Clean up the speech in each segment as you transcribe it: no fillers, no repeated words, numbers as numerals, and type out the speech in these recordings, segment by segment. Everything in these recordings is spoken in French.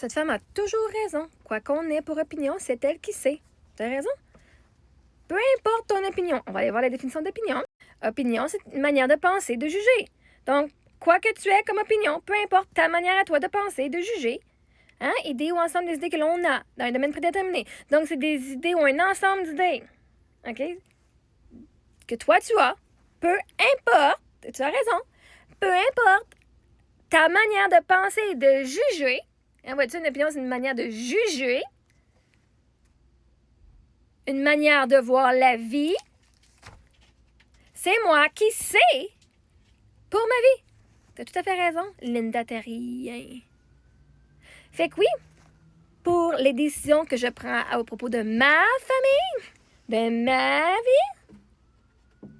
Cette femme a toujours raison. Quoi qu'on ait pour opinion, c'est elle qui sait. T'as raison. Peu importe ton opinion. On va aller voir la définition d'opinion. Opinion, c'est une manière de penser, de juger. Donc, quoi que tu aies comme opinion, peu importe ta manière à toi de penser, de juger, hein, idées ou ensemble des idées que l'on a dans un domaine prédéterminé. Donc, c'est des idées ou un ensemble d'idées. OK? Que toi, tu as. Peu importe, tu as raison, peu importe ta manière de penser et de juger. Hein, vois-tu, une opinion, c'est une manière de juger. Une manière de voir la vie. C'est moi qui sais pour ma vie. T'as tout à fait raison, Linda Terrien. Fait que oui, pour les décisions que je prends au propos de ma famille, de ma vie,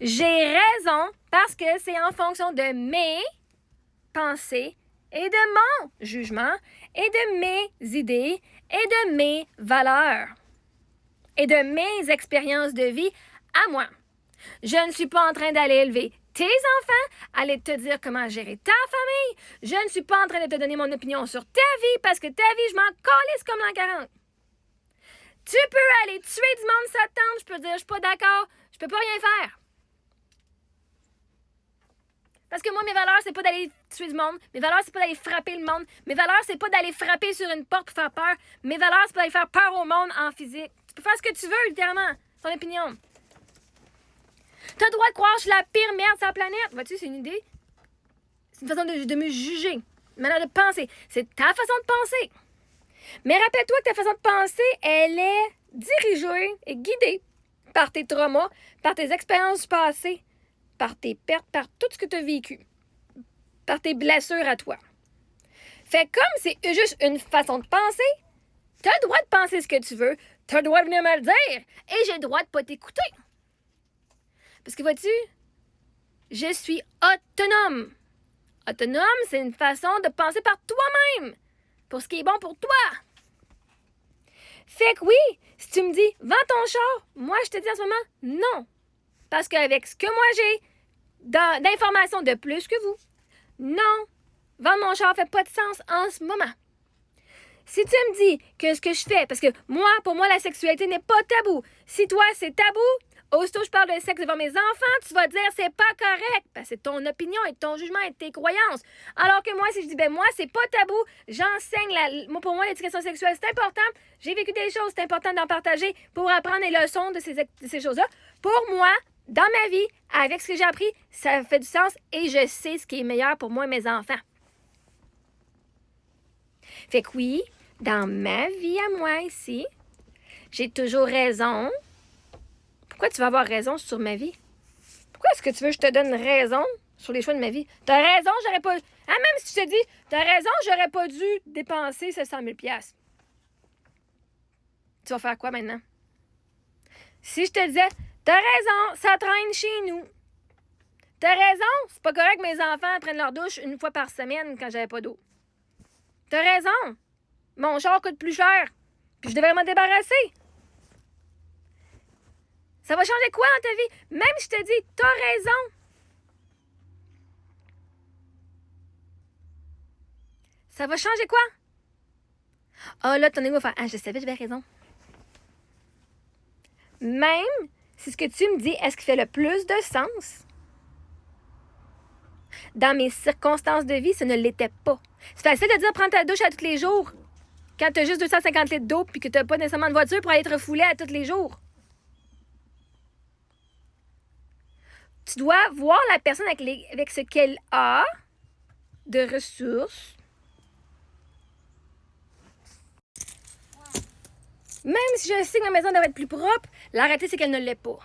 j'ai raison parce que c'est en fonction de mes pensées et de mon jugement et de mes idées et de mes valeurs et de mes expériences de vie à moi. Je ne suis pas en train d'aller élever tes enfants, aller te dire comment gérer ta famille. Je ne suis pas en train de te donner mon opinion sur ta vie parce que ta vie, je m'en calisse comme l'an 40. Tu peux aller tuer du monde, ça te tente. Je peux dire, je suis pas d'accord. Je peux pas rien faire. Parce que moi, mes valeurs, c'est pas d'aller tuer du monde. Mes valeurs, c'est pas d'aller frapper le monde. Mes valeurs, c'est pas d'aller frapper sur une porte pour faire peur. Mes valeurs, c'est pas d'aller faire peur au monde en physique. Tu peux faire ce que tu veux, littéralement. Ton opinion. T'as le droit de croire que je suis la pire merde sur la planète. Vois-tu, c'est une idée. C'est une façon de me juger. Une manière de penser. C'est ta façon de penser. Mais rappelle-toi que ta façon de penser, elle est dirigée et guidée par tes traumas, par tes expériences passées, par tes pertes, par tout ce que tu as vécu, par tes blessures à toi. Fait comme c'est juste une façon de penser, tu as le droit de penser ce que tu veux, tu as le droit de venir me le dire, et j'ai le droit de pas t'écouter. Parce que vois-tu, je suis autonome. Autonome, c'est une façon de penser par toi-même, pour ce qui est bon pour toi. Fait que oui, si tu me dis, vends ton char, moi je te dis en ce moment, non. Parce qu'avec ce que moi j'ai d'informations de plus que vous, non, vendre mon char fait pas de sens en ce moment. Si tu me dis que ce que je fais, parce que moi, pour moi, la sexualité n'est pas tabou. Si toi, c'est tabou, aussitôt je parle de sexe devant mes enfants, tu vas dire c'est pas correct. Parce que c'est ton opinion et ton jugement et tes croyances. Alors que moi, si je dis, ben moi, c'est pas tabou, j'enseigne, pour moi, l'éducation sexuelle, c'est important. J'ai vécu des choses, c'est important d'en partager pour apprendre les leçons de ces choses-là. Pour moi, dans ma vie, avec ce que j'ai appris, ça fait du sens et je sais ce qui est meilleur pour moi et mes enfants. Fait que oui, dans ma vie à moi ici, j'ai toujours raison. Pourquoi tu vas avoir raison sur ma vie? Pourquoi est-ce que tu veux que je te donne raison sur les choix de ma vie? T'as raison, j'aurais pas... Ah, même si je te dis, t'as raison, j'aurais pas dû dépenser 700 000 $. Tu vas faire quoi maintenant? Si je te disais, t'as raison, ça traîne chez nous. T'as raison, c'est pas correct que mes enfants prennent leur douche une fois par semaine quand j'avais pas d'eau. T'as raison, mon char coûte plus cher, puis je devrais m'en débarrasser. Ça va changer quoi dans ta vie? Même si je te dis, t'as raison. Ça va changer quoi? Ah là, ton ego va faire, ah, je savais, j'avais raison. Même si ce que tu me dis, est-ce qu'il fait le plus de sens? Dans mes circonstances de vie, ça ne l'était pas. C'est facile de dire prendre ta douche à tous les jours quand tu as juste 250 litres d'eau et que tu n'as pas nécessairement de voiture pour aller te refouler à tous les jours. Tu dois voir la personne avec ce qu'elle a de ressources. Même si je sais que ma maison devrait être plus propre, la réalité, c'est qu'elle ne l'est pas.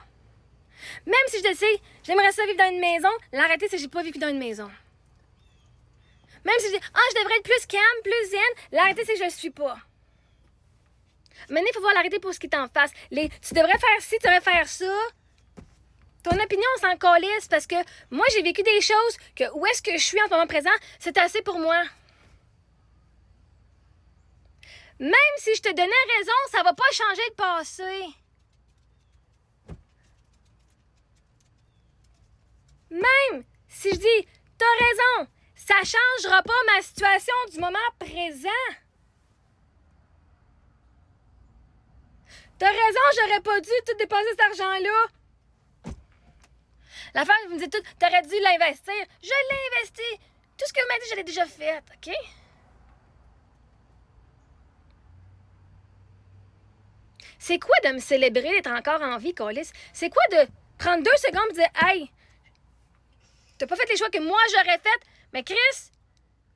Même si je le sais, j'aimerais ça vivre dans une maison, la réalité, c'est que j'ai pas vécu dans une maison. Même si je dis, je devrais être plus calme, plus zen, la réalité, c'est que je le suis pas. Maintenant, il faut voir la réalité pour ce qui est en face. Tu devrais faire ci, tu devrais faire ça. Ton opinion, on s'en calisse parce que moi, j'ai vécu des choses que où est-ce que je suis en ce moment présent, c'est assez pour moi. Même si je te donnais raison, ça va pas changer le passé. Même si je dis, t'as raison, Ça changera pas ma situation du moment présent. T'as raison, j'aurais pas dû tout dépenser cet argent-là. La femme me dit tout, t'aurais dû l'investir. Je l'ai investi. Tout ce que vous m'avez dit, je l'ai déjà fait, OK? C'est quoi de me célébrer d'être encore en vie, Colis? C'est quoi de prendre 2 secondes et dire, hey, t'as pas fait les choix que moi j'aurais fait, mais Chris,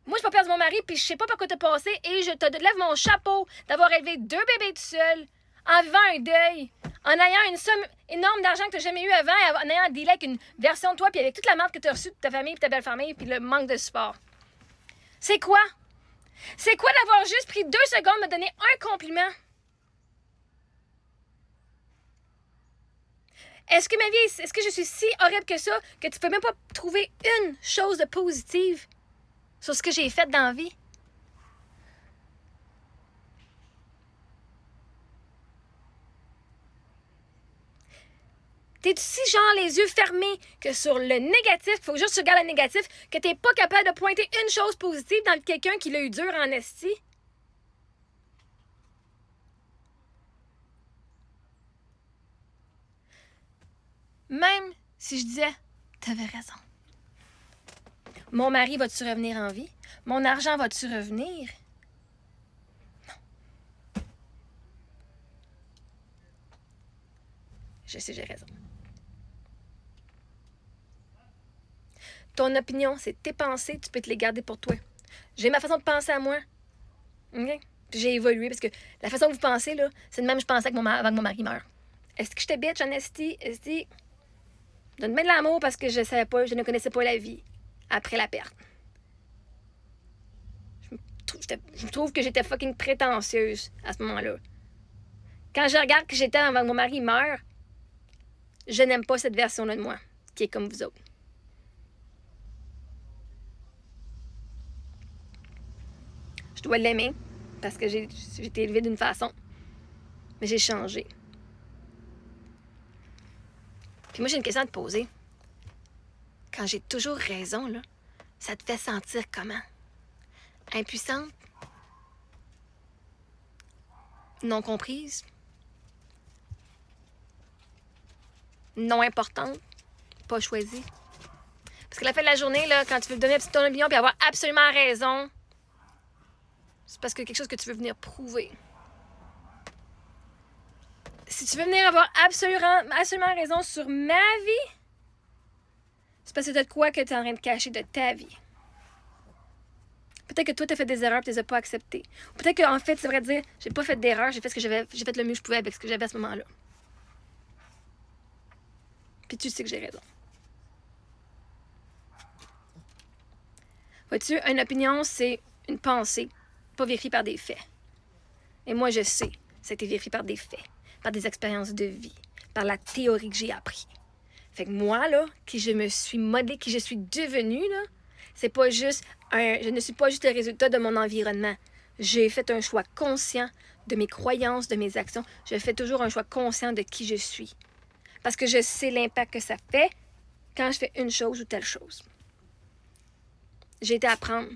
moi j'ai pas perdu mon mari, puis je sais pas par quoi t'as passé, et je te lève mon chapeau d'avoir élevé 2 bébés tout seul, en vivant un deuil, en ayant une somme énorme d'argent que t'as jamais eu avant, en ayant un deal avec une version de toi, puis avec toute la merde que t'as reçue de ta famille, puis ta belle famille, puis le manque de support. C'est quoi? C'est quoi d'avoir juste pris 2 secondes de me donner un compliment? Est-ce que ma vie, est-ce que je suis si horrible que ça que tu peux même pas trouver une chose de positive sur ce que j'ai fait dans la vie? T'es si genre les yeux fermés que sur le négatif, il faut juste que tu regardes le négatif, que t'es pas capable de pointer une chose positive dans quelqu'un qui l'a eu dur en esti? Même si je disais, t'avais raison. Mon mari va-tu revenir en vie? Mon argent va-tu revenir? Non. Je sais, j'ai raison. Ton opinion, c'est tes pensées, tu peux te les garder pour toi. J'ai ma façon de penser à moi. OK? Puis j'ai évolué parce que la façon que vous pensez, là, c'est de même que je pensais avant que mon mari meure. Est-ce que j'étais bitch en esti? Esti? Donne-moi de l'amour parce que je savais pas, je ne connaissais pas la vie après la perte. Je trouve que j'étais fucking prétentieuse à ce moment-là. Quand je regarde que j'étais avant que mon mari meure, je n'aime pas cette version-là de moi, qui est comme vous autres. Je dois l'aimer parce que j'ai été élevée d'une façon, mais j'ai changé. Puis moi, j'ai une question à te poser. Quand j'ai toujours raison, là, ça te fait sentir comment? Impuissante? Non comprise? Non importante? Pas choisie? Parce que la fin de la journée, là, quand tu veux donner ton opinion et avoir absolument raison, c'est parce que quelque chose que tu veux venir prouver. Si tu veux venir avoir absolument raison sur ma vie, c'est parce que t'as de quoi que tu es en train de cacher de ta vie. Peut-être que toi, tu as fait des erreurs et tu les as pas acceptées. Peut-être qu'en fait, c'est vrai de dire, j'ai pas fait d'erreur, j'ai fait le mieux que je pouvais avec ce que j'avais à ce moment-là. Puis tu sais que j'ai raison. Vois-tu, une opinion, c'est une pensée, pas vérifiée par des faits. Et moi, je sais, ça a été vérifié par des faits, par des expériences de vie, par la théorie que j'ai appris. Fait que moi, là, qui je me suis modelée, qui je suis devenue, là, c'est pas juste je ne suis pas juste le résultat de mon environnement. J'ai fait un choix conscient de mes croyances, de mes actions. Je fais toujours un choix conscient de qui je suis. Parce que je sais l'impact que ça fait quand je fais une chose ou telle chose. J'ai été apprendre